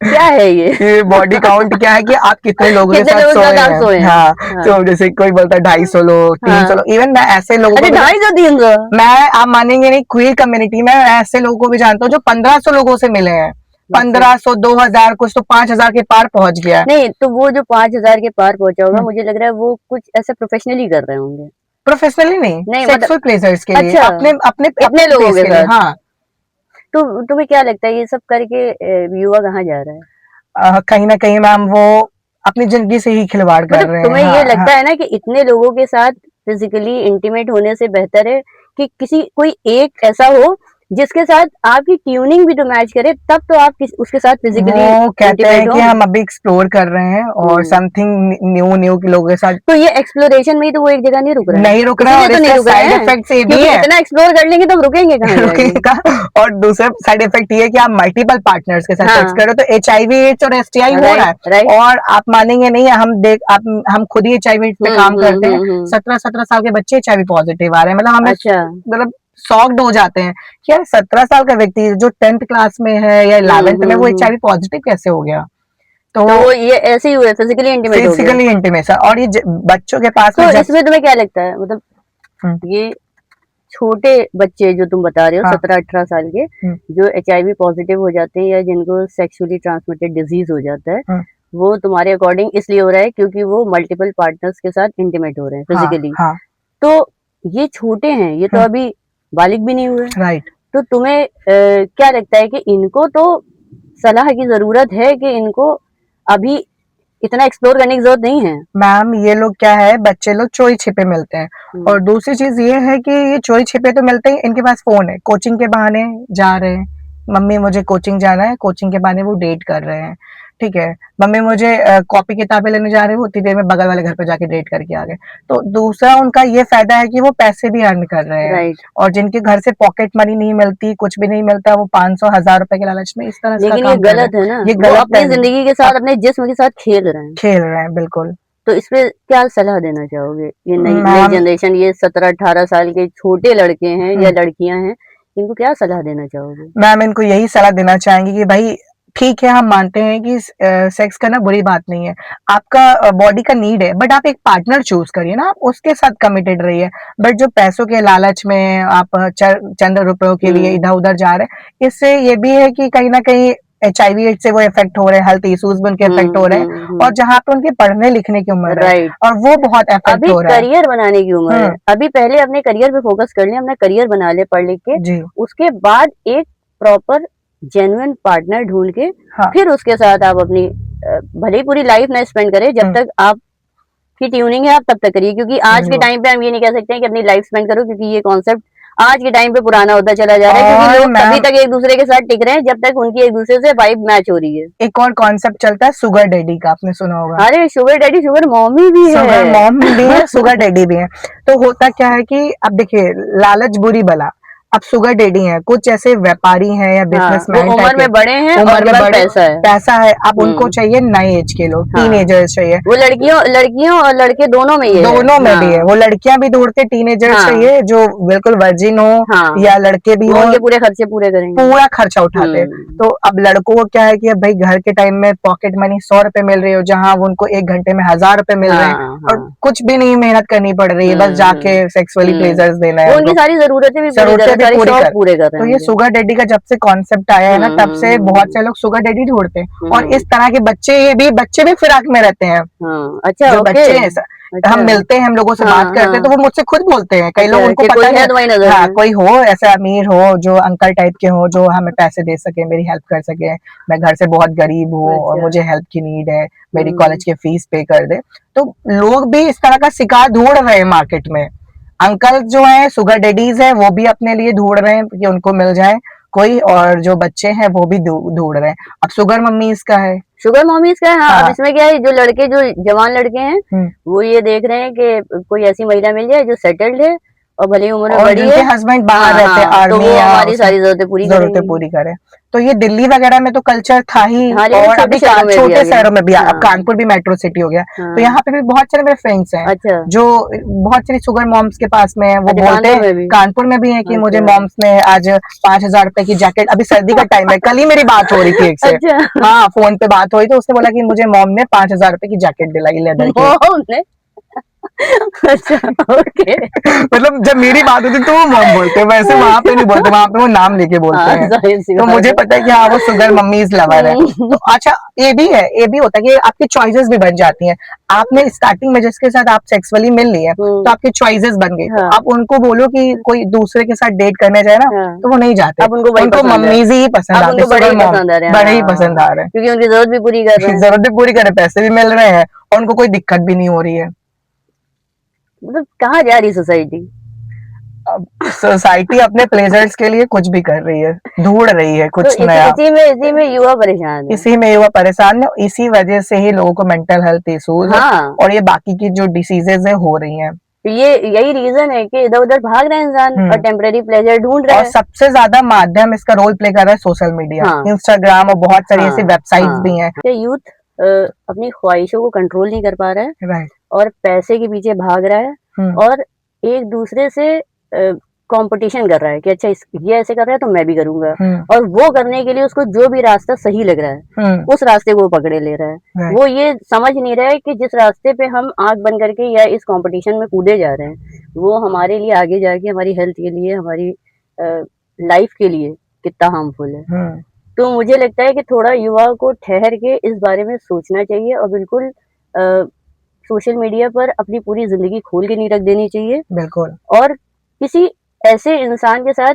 क्या है ये बॉडी काउंट क्या है कि आप कितने लोगों के साथ सोए हैं। हाँ, तो जैसे कोई बोलता है 250 लोग, 300 लोग, इवन मैं ऐसे लोगों को, 250-300, मैं, आप मानेंगे नहीं, क्वीर कम्युनिटी में ऐसे लोगों को भी जानता हूँ जो 1500 लोगों से मिले हैं, 1500, 2000, कुछ तो 5000 के पार पहुंच गया। नहीं, तो वो जो 5000 के पार पहुंचा होगा, मुझे लग रहा है वो कुछ ऐसे प्रोफेशनली कर रहे होंगे, प्रोफेशनली नहीं सेक्सुअल प्लेजर्स के लिए, अपने लोगों के साथ। हाँ, तो तुम्हें क्या लगता है ये सब करके युवा कहाँ जा रहा है? कहीं ना कहीं मैम वो अपनी जिंदगी से ही खिलवाड़ कर रहे हैं। तुम्हें ये लगता है ना कि इतने लोगों के साथ फिजिकली इंटीमेट होने से बेहतर है कि कोई एक ऐसा हो जिसके साथ आपकी ट्यूनिंग भी तो मैच करे, तब तो आप उसके साथ फिजिकली, वो कहते हैं कि हम अभी एक्सप्लोर कर रहे हैं और समथिंग न्यू के लोगों के साथ, तो ये एक्सप्लोरेशन में ही तो वो एक जगह नहीं रुक रहा है, और इसका साइड इफेक्ट ये भी है, इतना एक्सप्लोर कर लेंगे तो रुकेंगे कहाँ? और दूसरा साइड इफेक्ट ये है कि आप मल्टीपल पार्टनर्स के साथ सेक्स कर रहे हो, तो HIV एड्स और STI हो रहा है, और आप मानेंगे नहीं, हम खुद ही HIV पे काम करते हैं, 17 साल के बच्चे HIV पॉजिटिव आ रहे हैं, मतलब हमें मतलब शॉक्ड हो जाते हैं कि यार 17 साल का व्यक्ति जो 10th क्लास में है या 11th में, वो HIV पॉजिटिव कैसे हो गया? तो ये ऐसे ही हुआ, फिजिकली इंटीमेट, और ये बच्चों के पास, तो इसमें तुम्हें क्या लगता है, मतलब ये छोटे बच्चे जो तुम बता रहे हो, 17-18 साल के, जो HIV पॉजिटिव हो जाते हैं या जिनको सेक्सुअली ट्रांसमिटेड डिजीज हो जाता है, वो तुम्हारे अकॉर्डिंग इसलिए हो रहा है क्योंकि वो मल्टीपल पार्टनर्स के साथ इंटीमेट हो रहे हैं फिजिकली। तो ये छोटे हैं, ये तो अभी बालिग भी नहीं हुए, राइट। तो तुम्हें क्या लगता है कि इनको तो सलाह की जरूरत है कि इनको अभी इतना एक्सप्लोर करने की जरूरत नहीं है? मैम ये लोग क्या है, बच्चे लोग चोरी छिपे मिलते हैं, और दूसरी चीज ये है कि ये चोरी छिपे तो मिलते ही, इनके पास फोन है, कोचिंग के बहाने जा रहे हैं, मम्मी मुझे कोचिंग जाना है, कोचिंग के बहाने वो डेट कर रहे हैं, ठीक है, मम्मी मुझे कॉपी किताबें लेने जा रहे हो, उतनी देर में बगल वाले घर पे जाके डेट करके आ गए। तो दूसरा उनका ये फायदा है कि वो पैसे भी अर्न कर रहे हैं, राइट। और जिनके घर से पॉकेट मनी नहीं मिलती, कुछ भी नहीं मिलता, वो 500 1000 रुपए के लालच में इस तरह का लेकिन ये काम कर रहे गलत हैं। है ना, ये वो गलत अपनी है, जिंदगी के साथ, अपने जिस्म के साथ खेल रहे हैं। खेल रहे हैं, बिल्कुल। तो इस पे क्या सलाह देना चाहोगे? ये नई नई मैम, जनरेशन, ये 17-18 साल के छोटे लड़के हैं या हम्म, लड़कियां हैं, इनको क्या सलाह देना चाहोगे? मैम इनको यही सलाह देना चाहेंगे कि भाई ठीक है, हम मानते हैं कि सेक्स करना बुरी बात नहीं है, आपका बॉडी का नीड है, बट आप एक पार्टनर चूज करिए ना, आप उसके साथ कमिटेड रहिए। बट जो पैसों के लालच में आप चंद रुपयों के लिए हम्म। इधर उधर जा रहे हैं, इससे ये भी है कि कहीं ना कहीं HIV एड्स से वो इफेक्ट हो रहे हैं, हेल्थ इश्यूज में उनके इफेक्ट हो रहे हैं, और जहाँ पे उनके पढ़ने लिखने की उम्र है, राइट। और वो बहुत इफेक्ट अभी हो रहा है। करियर बनाने की उम्र है, अभी पहले अपने करियर पे फोकस कर ले, अपना करियर बना ले पढ़ लिख के, जी, उसके बाद एक प्रॉपर जेन्युइन पार्टनर ढूंढ के हाँ, फिर उसके साथ आप अपनी भले ही पूरी लाइफ ना स्पेंड करें, जब तक आप की ट्यूनिंग है आप तब तक करिए, क्योंकि आज के बिल्कुल। टाइम पे हम ये नहीं कह सकते हैं कि अपनी लाइफ स्पेंड करो, क्योंकि ये कॉन्सेप्ट आज के टाइम पे पुराना होता चला जा रहा है, क्योंकि और लोग तभी मैम तक एक दूसरे के साथ टिक रहे हैं जब तक उनकी एक दूसरे से वाइब मैच हो रही है। एक और कॉन्सेप्ट चलता है शुगर डैडी का, आपने सुना होगा। अरे शुगर डैडी शुगर मॉमी भी शुगर है। मॉम भी है, शुगर डैडी भी है। तो होता क्या है कि अब देखिए, लालच बुरी बला। अब शुगर डैडी हैं, कुछ ऐसे व्यापारी हैं या हाँ, वो बिजनेसमैन उम्र टाइप में बड़े हैं के, और उम्र उनके में पास बड़े, पैसा है। पैसा है, अब उनको चाहिए नए एज के लोग, हाँ, टीनेजर्स चाहिए। वो लड़कियों लड़कियों और लड़के दोनों में ये है। दोनों में भी है, हाँ, वो लड़कियां भी ढूंढते, टीनेजर्स हाँ, चाहिए जो बिल्कुल वर्जिन हो, हाँ, या लड़के भी वो हो, उनके पूरे खर्चे पूरे करेंगे। पूरा खर्चा उठाते हैं। तो अब लड़कों को क्या है कि अब भाई घर के टाइम में पॉकेट मनी 100 रुपए मिल रही हो, जहां वो उनको 1 घंटे में 1000 रुपए मिल रहे हैं, हाँ, और हाँ। कुछ भी नहीं मेहनत करनी पड़ रही है, बस जाके सेक्सुअली प्लेजर्स देना है वो उनकी उनको, सारी जरूरतें भी पूरी कर रहे जरूरतें हैं, भी सारे पूरी शौक कर। पूरे कर रहे तो हैं ये उनके। शुगर डैडी का जब से कॉन्सेप्ट आया है ना, तब से बहुत से लोग शुगर डैडी ढूंढते हैं, और इस तरह के बच्चे भी फिराक में रहते हैं। हाँ, अच्छा, जो ओके, बच्चे हैं, अच्छा, हम मिलते हैं, हम लोगों से हाँ, बात करते हैं, हाँ, तो वो मुझसे खुद बोलते हैं, कई लोग, अच्छा, उनको कि पता कोई नहीं है तुम्हारी नजर हाँ, में? कोई हो ऐसा अमीर हो जो अंकल टाइप के हो, जो हमें पैसे दे सके, मेरी हेल्प कर सके, मैं घर से बहुत गरीब हूँ और अच्छा, मुझे हेल्प की नीड है, मेरी कॉलेज की फीस पे कर दे। तो लोग भी इस तरह का शिकार ढूंढ रहे हैं मार्केट में। अंकल जो है शुगर डैडीज है, वो भी अपने लिए ढूंढ रहे हैं कि उनको मिल जाए कोई, और जो बच्चे हैं वो भी ढूंढ रहे हैं। अब शुगर मम्मीज का है। शुगर मॉमीज का है। हाँ, अब हाँ, इसमें क्या है, जो लड़के, जो जवान लड़के हैं, वो ये देख रहे हैं कि कोई ऐसी महिला मिल जाए जो सेटल्ड है और भले ही उम्र में और बड़ी जिनके है। हस्बैंड बाहर हाँ, रहते हैं, हाँ, तो आर्मी वो या हमारी उसमें, सारी जरूरतें पूरी जरूरतें करेंगी। पूरी करे। तो ये दिल्ली वगैरह में तो कल्चर था ही, हाँ, लेकिन और छोटे अभी शहरों में भी आ छोटे गया। शहरों में भी अब हाँ, कानपुर भी मेट्रो सिटी हो गया। तो हाँ, यहाँ पे भी बहुत सारे मेरे फ्रेंड्स हैं अच्छा, जो बहुत सारी शुगर मॉम्स के पास में है, वो अच्छा, बोलते कानपुर हैं, में भी। कानपुर में भी है कि मुझे अच्छा, मॉम्स ने आज 5000 रुपए की जैकेट, अभी सर्दी का टाइम है, कल ही मेरी बात हो रही थी एक से, अच्छा। हाँ, फोन पे बात हुई, तो उसने बोला कि मुझे मॉम ने 5000 रुपए की जैकेट दिलाई लेदर की। मॉम ने? अच्छा, ओके। मतलब जब मेरी बात होती तो वो मॉम बोलते हैं, वैसे वहां पे नहीं बोलते, वहां पे वो नाम लेके बोलते हाँ, हैं। जाहिर सी तो बात मुझे है। पता है कि हाँ, वो शुगर मम्मीज लवर है। तो अच्छा, ये भी है, ये भी होता है कि आपकी चॉइसेस भी बन जाती हैं। आपने स्टार्टिंग में जिसके साथ आप सेक्सुअली मिल लिए, तो आपकी चॉइसेस बन गई। तो हाँ, आप उनको बोलो कि कोई दूसरे के साथ डेट करने जाए ना, हाँ। तो वो नहीं जाते, अब उनको वही उनको पसंद है। मम्मीज ही पसंद अब आते, उनको बड़े शुगर ही मॉम पसंद आ रहे हैं। बड़े ही हाँ, पसंद आ रहे हैं। क्योंकि उनकी जरूरत भी पूरी कर रहे हैं। जरूरत भी पूरी करे, पैसे भी मिल रहे हैं, और उनको कोई दिक्कत भी नहीं हो रही है। मतलब कहाँ जा रही सोसाइटी? सोसाइटी अपने प्लेजर्स के लिए कुछ भी कर रही है, ढूंढ रही है तो कुछ नया। इसी में युवा परेशान है। इसी में युवा परेशान है, इसी वजह से ही लोगों को मेंटल हेल्थ इश्यूज हाँ, और ये बाकी की जो डिसीजेज है हो रही हैं। तो ये यही रीजन है कि इधर उधर भाग रहे हैं इंसान और टेम्परेरी प्लेजर ढूंढ रहे और हैं। सबसे ज्यादा माध्यम इसका रोल प्ले कर रहा है सोशल मीडिया, हाँ, इंस्टाग्राम, और बहुत सारी हाँ, ऐसी वेबसाइट्स हाँ। भी हैं। कि यूथ अपनी ख्वाहिशों को कंट्रोल नहीं कर पा रहा है राइट। और पैसे के पीछे भाग रहा है और एक दूसरे से कंपटीशन कर रहा है कि अच्छा ये ऐसे कर रहा है तो मैं भी करूंगा, और वो करने के लिए उसको जो भी रास्ता सही लग रहा है उस रास्ते को पकड़े ले रहा है। राइट। वो ये समझ नहीं रहा है कि जिस रास्ते पे हम आंख बंद करके या इस कंपटीशन में कूदे जा रहे हैं वो हमारे लिए आगे जाके हमारी हेल्थ के लिए, हमारी लाइफ के लिए कितना हार्मफुल है। तो मुझे लगता है कि थोड़ा युवा को ठहर के इस बारे में सोचना चाहिए और बिल्कुल सोशल मीडिया पर अपनी पूरी जिंदगी खोल के नहीं रख देनी चाहिए। बिल्कुल। और किसी ऐसे इंसान के साथ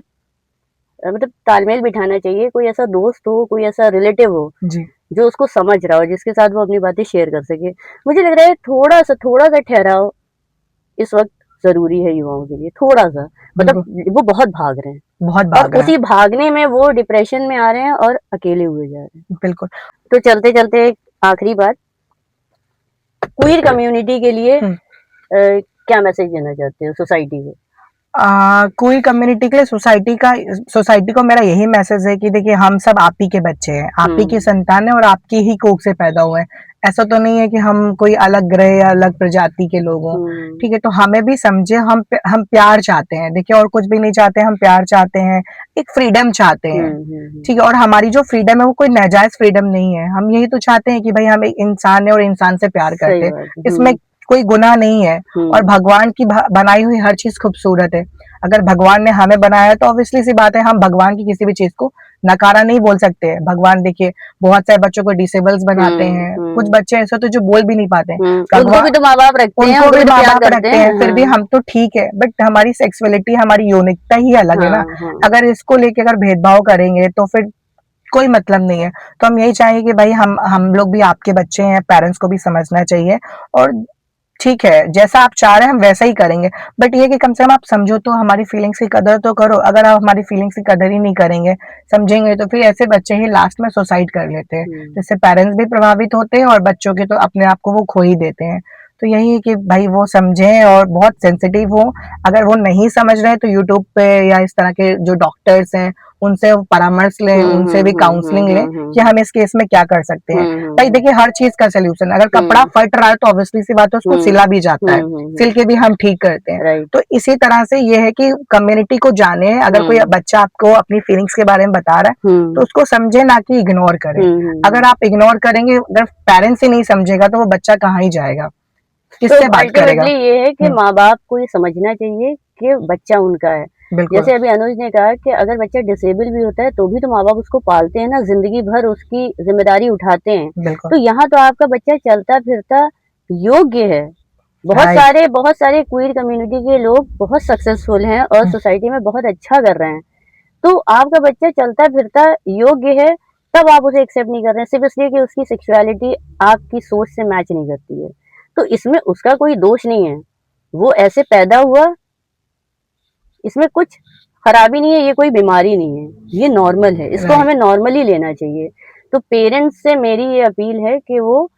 मतलब तालमेल बिठाना चाहिए, कोई ऐसा दोस्त हो, कोई ऐसा रिलेटिव हो जी। जो उसको समझ रहा हो, जिसके साथ वो अपनी बातें शेयर कर सके। मुझे लग रहा है थोड़ा सा ठहराव इस वक्त जरूरी है युवाओं के लिए, थोड़ा सा। मतलब वो बहुत भाग रहे हैं। बहुत और भाग रहे उसी भागने में वो डिप्रेशन में आ रहे हैं और अकेले हुए जा रहे हैं। हैं, बिल्कुल। तो चलते चलते एक आखिरी बात, क्वीर कम्युनिटी के लिए हम्म। क्या मैसेज देना चाहते हो सोसाइटी को? कोई कम्युनिटी के लिए सोसाइटी को मेरा यही मैसेज है कि देखिए हम सब आप ही के बच्चे हैं, आप ही की संतान है और आपकी ही कोख से पैदा हुए हैं। ऐसा तो नहीं है कि हम कोई अलग ग्रह या अलग प्रजाति के लोग हों। ठीक है, तो हमें भी समझे, हम प्यार चाहते हैं, देखिए और कुछ भी नहीं चाहते, हम प्यार चाहते हैं, एक फ्रीडम चाहते हैं। ठीक है, और हमारी जो फ्रीडम है वो कोई नाजायज फ्रीडम नहीं है। हम यही तो चाहते हैं कि भाई हम एक इंसान है और इंसान से प्यार करते हैं, इसमें कोई गुनाह नहीं है। और भगवान की बनाई हुई हर चीज खूबसूरत है। अगर भगवान ने हमें बनाया तो ऑब्वियसली सी बात है हम भगवान की किसी भी चीज को नकारा नहीं बोल सकते हैं। भगवान देखिए बहुत सारे बच्चों को डिसेबल्स बनाते हैं, कुछ बच्चे ऐसे तो जो बोल भी नहीं पाते हैं, उनको भी तो माँ बाप रखते हैं, उनको भी माँ बाप करते रखते हैं, फिर भी हम तो ठीक है, बट हमारी सेक्सुअलिटी, हमारी यूनिकता ही अलग है ना। अगर इसको लेके अगर भेदभाव करेंगे तो फिर कोई मतलब नहीं है। तो हम यही चाहेंगे कि भाई हम लोग भी आपके बच्चे हैं, पेरेंट्स को भी समझना चाहिए और ठीक है जैसा आप चाह रहे हैं हम वैसा ही करेंगे, बट ये कि कम से कम आप समझो तो, हमारी फीलिंग्स की कदर तो करो। अगर आप हमारी फीलिंग्स की कदर ही नहीं करेंगे, समझेंगे, तो फिर ऐसे बच्चे ही लास्ट में सुसाइड कर लेते हैं, जिससे पेरेंट्स भी प्रभावित होते हैं और बच्चों के तो अपने आप को वो खो ही देते हैं। तो यही है कि भाई वो समझें और बहुत सेंसिटिव हो। अगर वो नहीं समझ रहे तो यूट्यूब पे या इस तरह के जो डॉक्टर्स हैं उनसे परामर्श लें, उनसे भी काउंसलिंग लें कि हम इस केस में क्या कर सकते हैं। भाई देखिए हर चीज का सोल्यूशन, अगर कपड़ा फट रहा है तो ऑब्वियसली सी बात है उसको सिला भी जाता है, सिल के भी हम ठीक करते हैं। तो इसी तरह से ये है कि कम्युनिटी को जाने, अगर कोई बच्चा आपको अपनी फीलिंग्स के बारे में बता रहा है तो उसको समझे, ना कि इग्नोर करें। अगर आप इग्नोर करेंगे, अगर पेरेंट्स ही नहीं समझेगा तो वो बच्चा कहाँ ही जाएगा, किससे बात करेगा। अल्टीमेटली ये है कि माँ बाप को ये समझना चाहिए कि बच्चा उनका है। जैसे अभी अनुज ने कहा कि अगर बच्चा डिसेबल भी होता है तो भी तो माँ बाप उसको पालते हैं ना, जिंदगी भर उसकी जिम्मेदारी उठाते हैं। तो यहाँ तो आपका बच्चा चलता फिरता योग्य है। बहुत सारे क्वीर कम्युनिटी के लोग बहुत सक्सेसफुल हैं और सोसाइटी में बहुत अच्छा कर रहे हैं। तो आपका बच्चा चलता फिरता योग्य है, तब आप उसे एक्सेप्ट नहीं कर रहे हैं सिर्फ इसलिए कि उसकी सेक्सुअलिटी आपकी सोच से मैच नहीं करती है। तो इसमें उसका कोई दोष नहीं है, वो ऐसे पैदा हुआ, इसमें कुछ खराबी नहीं है, ये कोई बीमारी नहीं है, ये नॉर्मल है, इसको हमें नॉर्मली लेना चाहिए। तो पेरेंट्स से मेरी ये अपील है कि वो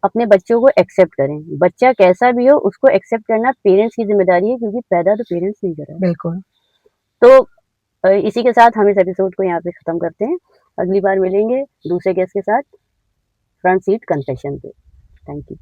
अपने बच्चों को एक्सेप्ट करें। बच्चा कैसा भी हो उसको एक्सेप्ट करना पेरेंट्स की जिम्मेदारी है, क्योंकि पैदा तो पेरेंट्स नहीं कर रहे। बिल्कुल। तो इसी के साथ हम इस एपिसोड को यहाँ पे खत्म करते हैं। अगली बार मिलेंगे दूसरे गेस्ट के साथ फ्रंट सीट कन्फेशन पे। Thank you.